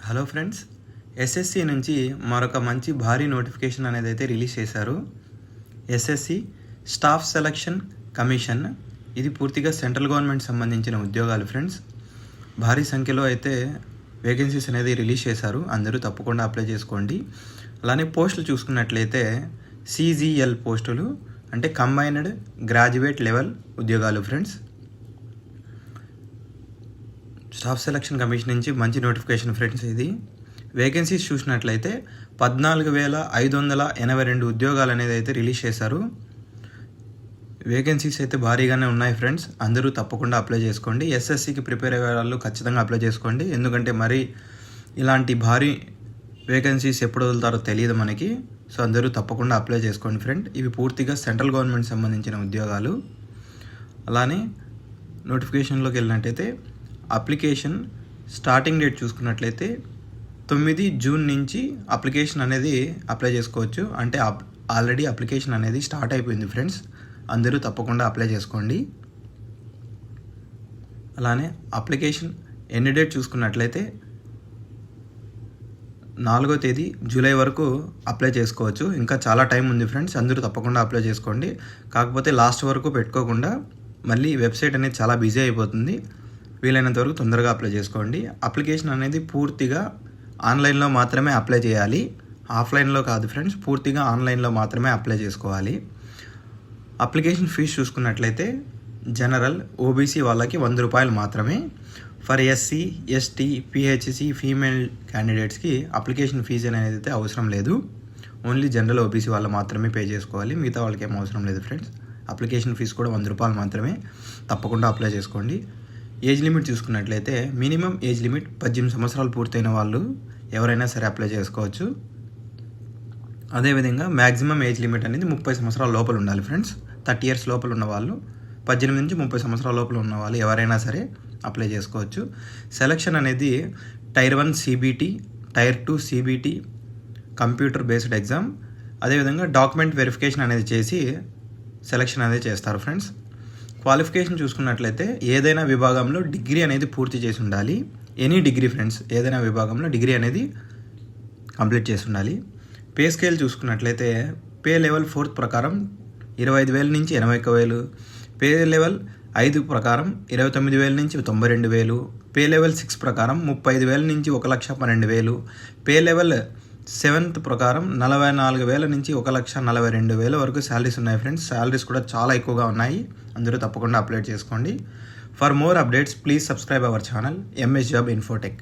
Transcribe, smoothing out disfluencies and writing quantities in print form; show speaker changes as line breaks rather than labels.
Hello friends, SSC నుంచి మరొక మంచి భారీ నోటిఫికేషన్ అనేది అయితే రిలీజ్ చేశారు. SSC staff selection commission. ఇది పూర్తిగా సెంట్రల్ గవర్నమెంట్ సంబంధించిన ఉద్యోగాలు ఫ్రెండ్స్. భారీ సంఖ్యలో అయితే వేకెన్సీస్ అనేది రిలీజ్ చేశారు. అందరూ తప్పకుండా అప్లై చేసుకోండి. అలానే పోస్టులు చూసుకున్నట్లయితే సిజిఎల్ పోస్టులు అంటే కంబైన్డ్ గ్రాడ్యుయేట్ లెవెల్ ఉద్యోగాలు ఫ్రెండ్స్. స్టాఫ్ సెలక్షన్ కమిషన్ నుంచి మంచి నోటిఫికేషన్ ఫ్రెండ్స్. ఇది వేకెన్సీస్ చూసినట్లయితే 14,582 ఉద్యోగాలు అనేది అయితే రిలీజ్ చేశారు. వేకెన్సీస్ అయితే భారీగానే ఉన్నాయి ఫ్రెండ్స్. అందరూ తప్పకుండా అప్లై చేసుకోండి. ఎస్ఎస్సికి ప్రిపేర్ అయ్యే వాళ్ళు ఖచ్చితంగా అప్లై చేసుకోండి. ఎందుకంటే మరి ఇలాంటి భారీ వేకెన్సీస్ ఎప్పుడు వదులుతారో తెలియదు మనకి. సో అందరూ తప్పకుండా అప్లై చేసుకోండి ఫ్రెండ్. ఇవి పూర్తిగా సెంట్రల్ గవర్నమెంట్ సంబంధించిన ఉద్యోగాలు. అలానే నోటిఫికేషన్లోకి వెళ్ళినట్టయితే అప్లికేషన్ స్టార్టింగ్ డేట్ చూసుకున్నట్లయితే 9 జూన్ నుంచి అప్లికేషన్ అనేది అప్లై చేసుకోవచ్చు. అంటే ఆల్రెడీ అప్లికేషన్ అనేది స్టార్ట్ అయిపోయింది ఫ్రెండ్స్. అందరూ తప్పకుండా అప్లై చేసుకోండి. అలానే అప్లికేషన్ ఎండ్ డేట్ చూసుకున్నట్లయితే 4వ తేదీ జూలై వరకు అప్లై చేసుకోవచ్చు. ఇంకా చాలా టైం ఉంది ఫ్రెండ్స్. అందరూ తప్పకుండా అప్లై చేసుకోండి. కాకపోతే లాస్ట్ వరకు పెట్టుకోకుండా మళ్ళీ వెబ్సైట్ అనేది చాలా బిజీ అయిపోతుంది. వీలైనంత వరకు తొందరగా అప్లై చేసుకోండి. అప్లికేషన్ అనేది పూర్తిగా ఆన్లైన్లో మాత్రమే అప్లై చేయాలి. ఆఫ్లైన్లో కాదు ఫ్రెండ్స్. పూర్తిగా ఆన్లైన్లో మాత్రమే అప్లై చేసుకోవాలి. అప్లికేషన్ ఫీజు చూసుకున్నట్లయితే జనరల్ ఓబీసీ వాళ్ళకి 100 రూపాయలు మాత్రమే. For SC ST PHC female క్యాండిడేట్స్కి అప్లికేషన్ ఫీజు అనేది అయితే అవసరం లేదు. ఓన్లీ జనరల్ ఓబీసీ వాళ్ళు మాత్రమే పే చేసుకోవాలి. మిగతా వాళ్ళకి ఏం అవసరం లేదు ఫ్రెండ్స్. అప్లికేషన్ ఫీజు కూడా 100 రూపాయలు మాత్రమే. తప్పకుండా అప్లై చేసుకోండి. ఏజ్ లిమిట్ చూసుకున్నట్లయితే మినిమం ఏజ్ లిమిట్ 18 సంవత్సరాలు పూర్తయిన వాళ్ళు ఎవరైనా సరే అప్లై చేసుకోవచ్చు. అదేవిధంగా మ్యాక్సిమం ఏజ్ లిమిట్ అనేది 30 సంవత్సరాల లోపల ఉండాలి ఫ్రెండ్స్. 30 ఇయర్స్ లోపల ఉన్న వాళ్ళు, 18 నుంచి 30 సంవత్సరాల లోపల ఉన్న వాళ్ళు ఎవరైనా సరే అప్లై చేసుకోవచ్చు. సెలక్షన్ అనేది tier 1 CBT, tier 2 CBT computer based exam. అదేవిధంగా డాక్యుమెంట్ వెరిఫికేషన్ అనేది చేసి సెలక్షన్ అనేది చేస్తారు ఫ్రెండ్స్. క్వాలిఫికేషన్ చూసుకున్నట్లయితే ఏదైనా విభాగంలో డిగ్రీ అనేది పూర్తి చేసి ఉండాలి. Any degree friends. ఏదైనా విభాగంలో డిగ్రీ అనేది కంప్లీట్ చేసి ఉండాలి. పే స్కేల్ చూసుకున్నట్లయితే పే లెవెల్ 4 ప్రకారం 25,000 నుంచి 81,000, పే లెవెల్ 5 ప్రకారం 29,000 నుంచి 92,000, పే లెవెల్ 6 ప్రకారం 35,000 నుంచి 1,12,000, పే లెవెల్ 7th ప్రకారం 44,000 నుంచి 1,42,000 వరకు శాలరీస్ ఉన్నాయి ఫ్రెండ్స్. శాలరీస్ కూడా చాలా ఎక్కువగా ఉన్నాయి. అందరూ తప్పకుండా అప్లై చేసుకోండి. For more updates please subscribe our channel MS job Infotech.